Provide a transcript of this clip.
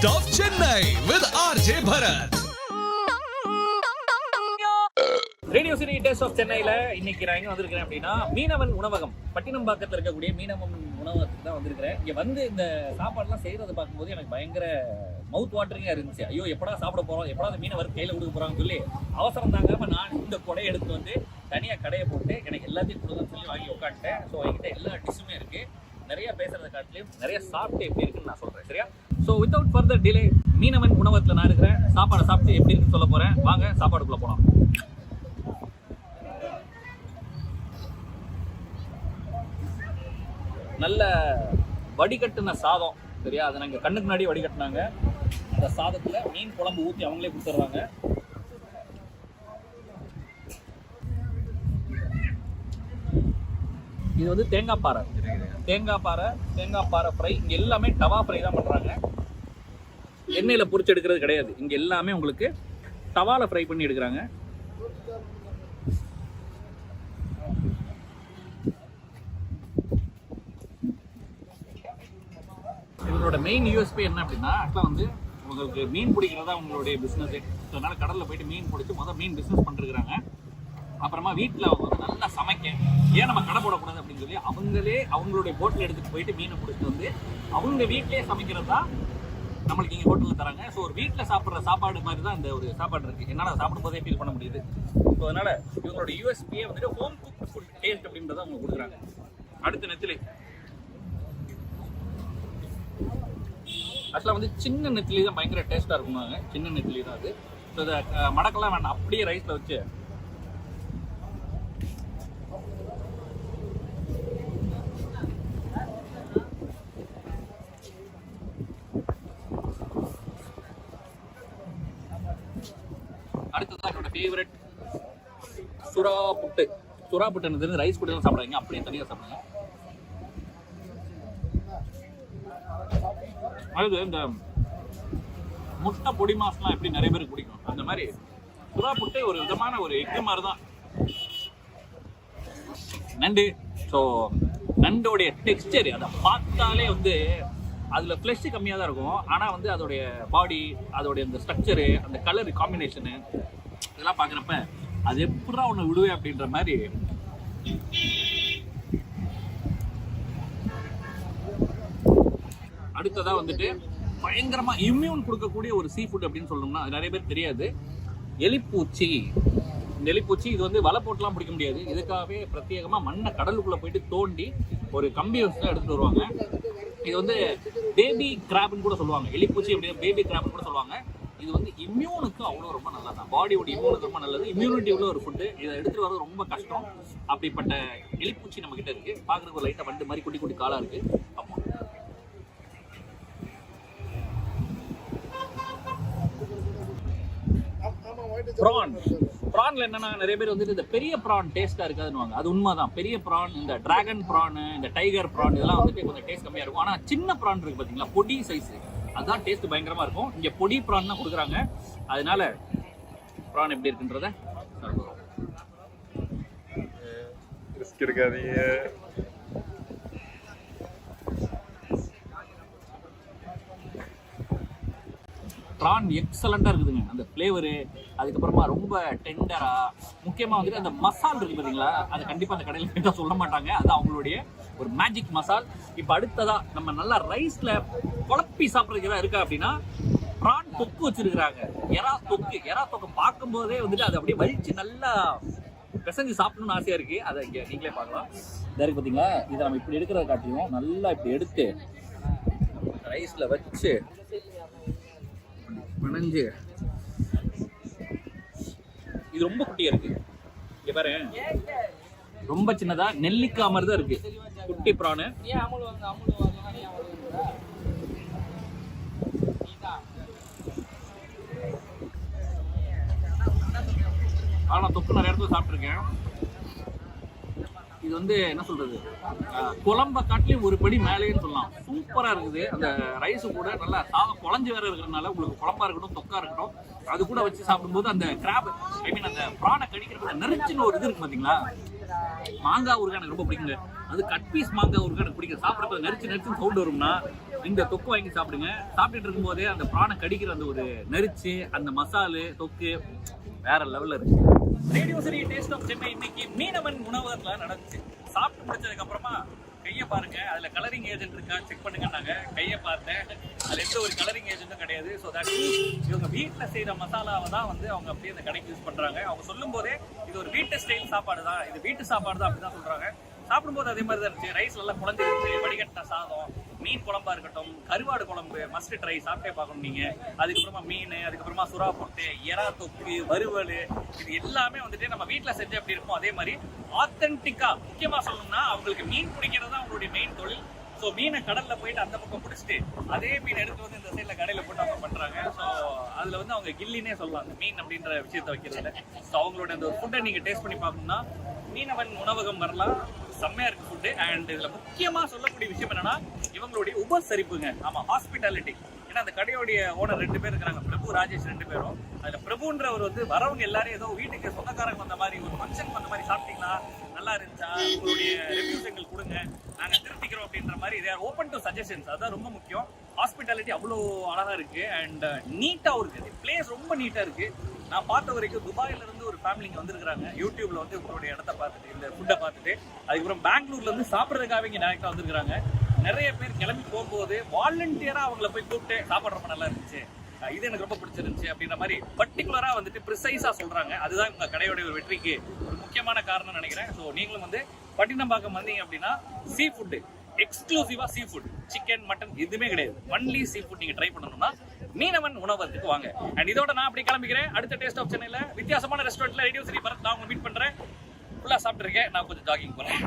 Taste of Chennai with RJ Bharat. Radio city taste of சென்னையில் இன்னைக்கு நான் எங்கே வந்திருக்கிறேன் அப்படின்னா மீனவன் உணவகம் பட்டினம்பாக்கத்தில் இருக்கக்கூடிய மீனவன் உணவகத்துக்கு தான் வந்திருக்கிறேன். இங்கே வந்து இந்த சாப்பாடுலாம் செய்கிறத பார்க்கும்போது எனக்கு பயங்கர மவுத் வாட்டரிங்காக இருந்துச்சு. ஐயோ எப்படா சாப்பிட போகிறோம், எப்படா அந்த மீனவர் கையில் கொடுக்க போகிறாங்கன்னு சொல்லி அவசரம் தாங்காமல் நான் இந்த கொடையை எடுத்து வந்து தனியாக கடையை போட்டு எனக்கு எல்லாத்தையும் கொடுக்குன்னு சொல்லி வாங்கி உட்காந்துட்டேன். ஸோ என்கிட்ட எல்லா டிஷ்ஷுமே இருக்குது. நிறைய பேசுகிறத காட்டிலையும் நிறைய சாப்பிட்டு எப்படி இருக்குன்னு நான் சொல்கிறேன், சரியா? ஸோ வித்தவுட் ஃபர்தர் டிலே மீனவன் உணவகத்தில் நான் இருக்கிறேன். சாப்பாடை சாப்பிட்டு எப்படி இருக்குன்னு சொல்ல போகிறேன். வாங்க சாப்பாடுக்குள்ளே போகலாம். நல்ல வடிகட்டுன சாதம், சரியா? அதை நாங்கள் கண்ணுக்கு முன்னாடி வடிகட்டினாங்க. அந்த சாதத்தில் மீன் குழம்பு ஊற்றி அவங்களே கொடுத்துட்றாங்க. இது வந்து தேங்காய் பாறை ஃப்ரை. இங்கே எல்லாமே டவா ஃப்ரை தான் பண்ணுறாங்க. எண்ணெயில் பொரிச்சு எடுக்கிறது கிடையாது. இங்கே எல்லாமே உங்களுக்கு டவாவில் ஃப்ரை பண்ணி எடுக்கிறாங்க. இவங்களோட மெயின் யூஎஸ்பி என்ன அப்படின்னா, ஆக்சுவலாக வந்து உங்களுக்கு மீன் பிடிக்கிறதா உங்களுடைய பிஸ்னஸ். அதனால கடலில் போயிட்டு மீன் பிடிச்சி மீன் பிஸ்னஸ் பண்ணிருக்கிறாங்க. அப்புறமா வீட்டில் வந்து நல்லா சமைக்க, ஏன் நம்ம கடை போடக்கூடாது அப்படின்னு சொல்லி அவங்களே அவங்களுடைய போட்டில் எடுத்துகிட்டு போயிட்டு மீனை பிடிச்சிட்டு வந்து அவங்க வீட்டிலே சமைக்கிறது தான் நம்மளுக்கு இங்கே ஹோட்டலில் தராங்க. ஸோ ஒரு வீட்டில் சாப்பிட்ற சாப்பாடு மாதிரி தான் இந்த ஒரு சாப்பாடு இருக்குது. என்னால் சாப்பிடும் போதே ஃபீல் பண்ண முடியுது. ஸோ அதனால் இவங்களோட யூஎஸ்பியே வந்துட்டு ஹோம் குக் ஃபுட் டேஸ்ட் அப்படின்றத அவங்க கொடுக்குறாங்க. அடுத்த நெத்திலி ஆக்சுவலாக வந்து சின்ன நெத்திலி தான் பயங்கர டேஸ்ட்டாக இருக்குமாங்க. சின்ன நெத்திலி தான் அது. ஸோ இதை மடக்கெல்லாம் வேண்டாம், அப்படியே ரைஸில் வச்சு அடுத்ததான் என்னோட ஃபேவரட் சுறா புட்டு ரைஸ் கூட சாப்பிட்றாங்க, அப்படியே தனியாக சாப்பிடுங்க. அது இந்த முட்டை பொடி மாசெல்லாம் எப்படி நிறைய பேருக்கு பிடிக்கும், அந்த மாதிரி சுறா புட்டை ஒரு விதமான ஒரு எக்கு மாதிரி தான். நண்டு. ஸோ நண்டோடைய டெக்ஸ்டர் அதை பார்த்தாலே வந்து அதில் ஃப்ளஷ் கம்மியாக தான் இருக்கும். ஆனால் வந்து அதோடைய பாடி, அதோடைய அந்த ஸ்ட்ரக்சரு, அந்த கலர் காம்பினேஷனு இதெல்லாம் பார்க்குறப்ப அது எப்படா ஒன்று விடுவேன் அப்படின்ற மாதிரி. அடுத்ததாக வந்துட்டு பயங்கரமாக இம்யூன் கொடுக்கக்கூடிய ஒரு சீ ஃபுட் அப்படின்னு சொல்லணும்னா அது நிறைய பேர் தெரியாது. எலிப்பூச்சி. இந்த எலிப்பூச்சி இது வந்து வலை போட்டுலாம் பிடிக்க முடியாது. இதுக்காகவே பிரத்யேகமாக மண்ணை கடலுக்குள்ளே போயிட்டு தோண்டி ஒரு கம்பி வச்சு தான் எடுத்துகிட்டு வருவாங்க. இது வந்து பேபி கிராப்னு கூட சொல்லுவாங்க. எலிப்பூச்சி அப்படியே பேபி கிராப்னு கூட சொல்லுவாங்க. இது வந்து இம்யூனுக்கு அவ்வளோ ரொம்ப நல்லா தான், பாடியோட இம்யூனுக்கு ரொம்ப நல்லது. இம்யூனிட்டி உள்ள ஒரு ஃபுட்டு. இதை எடுத்துகிட்டு வர்றது ரொம்ப கஷ்டம். அப்படிப்பட்ட எலிப்பூச்சி நம்ம கிட்ட இருக்குது. பார்க்குறதுக்கு ஒரு லைட்டாக வண்டு மாதிரி குட்டி குட்டி காலாக இருக்குது. ஆமாம். ப்ரான்ல என்னன்னா நிறைய பேர் வந்துட்டு இந்த பெரிய ப்ரான் டேஸ்டா இருக்காதுன்னு. அது உண்மைதான். பெரிய ப்ரான், இந்த டிராகன் ப்ரான், இந்த டைகர் ப்ரான் இதெல்லாம் வந்துட்டு கொஞ்சம் டேஸ்ட் கம்மியா இருக்கும். ஆனா சின்ன ப்ரான் இருக்கு பாத்தீங்களா, பொடி சைஸ், அதுதான் டேஸ்ட் பயங்கரமா இருக்கும். இங்க பொடி ப்ரான் தான் கொடுக்குறாங்க. அதனால ப்ரான் எப்படி இருக்குன்றத ரிஸ்க் எடுக்காதீங்க. ப்ரான் எக்ஸலண்டாக இருக்குதுங்க. அந்த ஃப்ளேவரு, அதுக்கப்புறமா ரொம்ப டெண்டராக, முக்கியமாக வந்துட்டு அந்த மசால் இருக்குது பார்த்தீங்களா, அது கண்டிப்பாக அந்த கடையில் கேட்டால் சொல்ல மாட்டாங்க. அது அவங்களுடைய ஒரு மேஜிக் மசால். இப்போ அடுத்ததாக நம்ம நல்லா ரைஸில் குழப்பி சாப்பிட்றதுக்கு தான் இருக்கா அப்படின்னா ப்ரான் தொக்கு வச்சுருக்குறாங்க. எறா தொக்கு பார்க்கும்போதே வந்துட்டு அது அப்படியே வலிச்சு நல்லா பிசைஞ்சு சாப்பிடணும்னு ஆசையாக இருக்குது. அதை இங்கே நீங்களே பார்க்கலாம். இதாக இருக்குது பார்த்தீங்களா. இதை நம்ம இப்படி எடுக்கிறத காட்டியும் நல்லா இப்படி எடுத்து ரைஸில் வச்சு பிணைஞ்சு. இது ரொம்ப குட்டியா இருக்கு. இங்க பாரு, ரொம்ப சின்னதா நெல்லிக்காய் மாதிரி தான் இருக்கு. குட்டி பிரானு. ஆனா தொக்கு நிறைய இடத்துல சாப்பிட்டுருக்கேன். இது வந்து என்ன சொல்றது, குழம்ப காட்டிலையும் ஒரு படி மேலேன்னு சொல்லலாம். சூப்பரா இருக்குது. அந்த ரைஸு கூட நல்லா சாதம் குழஞ்சி வேற இருக்கிறதுனால உங்களுக்கு குழம்பா இருக்கட்டும் தொக்கா இருக்கட்டும் அது கூட வச்சு சாப்பிடும்போது அந்த கிராப், ஐ மீன் அந்த பிரானை கடிக்கிறப்ப நெரிச்சின்னு ஒரு இது இருக்கு பாத்தீங்களா, மாங்காய் ஊறுகாய் எனக்கு ரொம்ப பிடிக்குங்க. அது கட் பீஸ் மாங்காய் ஊறுகாய் எனக்கு பிடிக்கும். சாப்பிட்றப்ப நெரிச்சு சவுண்ட் வரும்னா இந்த தொக்கு வாங்கி சாப்பிடுங்க. சாப்பிட்டுட்டு இருக்கும்போதே அந்த பிராணை கடிக்கிற அந்த ஒரு நெரிச்சு, அந்த மசாலு தொக்கு வேற லெவல்ல இருக்கு. Radio city taste of Chennai இன்னைக்கு மீனவன் உணவகத்துல நடந்துச்சு. சாப்பிட்டு முடிச்சதுக்கு அப்புறமா கையை பாருங்க, அதுல கலரிங் ஏஜென்ட் இருக்கா செக் பண்ணுங்கன்னாங்க. கையை பார்த்தேன், அதுல எந்த ஒரு கலரிங் ஏஜென்ட்டும் கிடையாது. ஸோ தட் இவங்க வீட்டுல செய்யற மசாலாவை தான் வந்து அவங்க அப்படியே அந்த கடைக்கு யூஸ் பண்றாங்க. அவங்க சொல்லும் போதே இது ஒரு வீட்டு ஸ்டைல் சாப்பாடு தான், இது வீட்டு சாப்பாடு தான் அப்படிதான் சொல்றாங்க. சாப்பிடும்போது அதே மாதிரி தான் இருந்துச்சு. ரைஸ் நல்லா குழஞ்சிருந்துச்சு, வடிகட்டின சாதம், மீன் குழம்பா இருக்கட்டும், கருவாடு குழம்பு மஸ்ட் ட்ரை, சாப்பிட்டே பார்க்கணும் நீங்க. அதுக்கப்புறமா மீன், அதுக்கப்புறமா சுறா பொட்டு, எறா தொக்கு, வறுவல், இது எல்லாமே வந்துட்டு நம்ம வீட்டில் செஞ்சு எப்படி இருக்கும் அதே மாதிரி ஆத்தென்டிக்கா. முக்கியமா சொல்லணும்னா அவங்களுக்கு மீன் பிடிக்கிறது தான் அவங்களுடைய மெயின் தொழில். ஸோ மீனை கடல்ல போயிட்டு அந்த பக்கம் பிடிச்சிட்டு அதே மீன் எடுத்து வந்து இந்த சைடில் கடையில் போட்டு அவங்க பண்றாங்க. ஸோ அதுல வந்து அவங்க கில்லினே சொல்லலாம் அந்த மீன் அப்படின்ற விஷயத்த வைக்கிறதுல. ஸோ அவங்களோட அந்த ஃபுட்டை நீங்க டேஸ்ட் பண்ணி பார்க்கணும்னா மீனவன் உணவகம் வரலாம். செம்மையா இருக்கு ஃபுட்டு. அண்ட் இதுல முக்கியமா சொல்லக்கூடிய விஷயம் என்னன்னா இவங்களுடைய உபசரிப்புங்க. ஆமா, ஹாஸ்பிட்டாலிட்டி. ஏன்னா அந்த கடையோடைய ஓனர் 2 பேர் இருக்காங்க, பிரபு ராஜேஷ் 2 பேரும். அதுல பிரபுன்றவர் வந்து வரவங்க எல்லாரும் ஏதோ வீட்டுக்கு சொந்தக்காரங்க வந்த மாதிரி, ஒரு ஃபங்க்ஷன் வந்த மாதிரி, சாப்பிட்டீங்களா, நல்லா இருந்துச்சா, உங்களுடைய ரிவ்யூஸ் எங்களுக்கு கொடுங்க, நாங்க திருத்திக்கிறோம் அப்படின்ற மாதிரி. இதே ஓப்பன் டு சஜஷன்ஸ், அதுதான் ரொம்ப முக்கியம். ஹாஸ்பிட்டாலிட்டி அவ்வளோ அழகா இருக்கு அண்ட் நீட்டாவும் இருக்கு. பிளேஸ் ரொம்ப நீட்டா இருக்கு. நான் பார்த்த வரைக்கும் துபாயில இருந்து ஒரு ஃபேமிலிங்க வந்திருக்காங்க. யூடியூப்ல வந்து உங்களுடைய இடத்த பார்த்துட்டு, இந்த ஃபுட்டை பார்த்துட்டு, அதுக்கப்புறம் பெங்களூர்ல இருந்து சாப்பிட்றதுக்காக இங்க டேரக்டா வந்திருக்காங்க. நிறைய பேர் கிளம்பி போகும்போது வாலண்டியரா அவங்கள போய் கூப்பிட்டு சாப்பாடு ரொம்ப நல்லா இருந்துச்சு, இது எனக்கு ரொம்ப பிடிச்சிருந்துச்சு அப்படின்ற மாதிரி பர்டிகுலரா வந்துட்டு ப்ரிசைஸா சொல்றாங்க. அதுதான் உங்க கடையோட ஒரு வெற்றிக்கு ஒரு முக்கியமான காரணம் நினைக்கிறேன். ஸோ நீங்களும் வந்து பட்டினம்பாக்கம் வந்தீங்க அப்படின்னா சீ ஃபுட்டு, எக்ஸ்க்ளூசிவா சீ ஃபுட், சிக்கன் மட்டன் எதுவுமே கிடையாது, ஒன்லி சீ ஃபுட் நீங்க ட்ரை பண்ணணும்னா மீனவன் உணவகத்துக்கு வாங்க. அண்ட் இதோட நான் அப்படி கிளம்பிக்கிறேன். அடுத்த டேஸ்ட் ஆஃப் சென்னையில வித்தியாசமான ரெஸ்டாரண்ட்ல ரேடியோ சிட்டி பரத் நான் உங்களை மீட் பண்றேன். ஃபுல்லா சாப்பிட்டு இருக்கேன், நான் கொஞ்சம் ஜாகிங் போறேன்.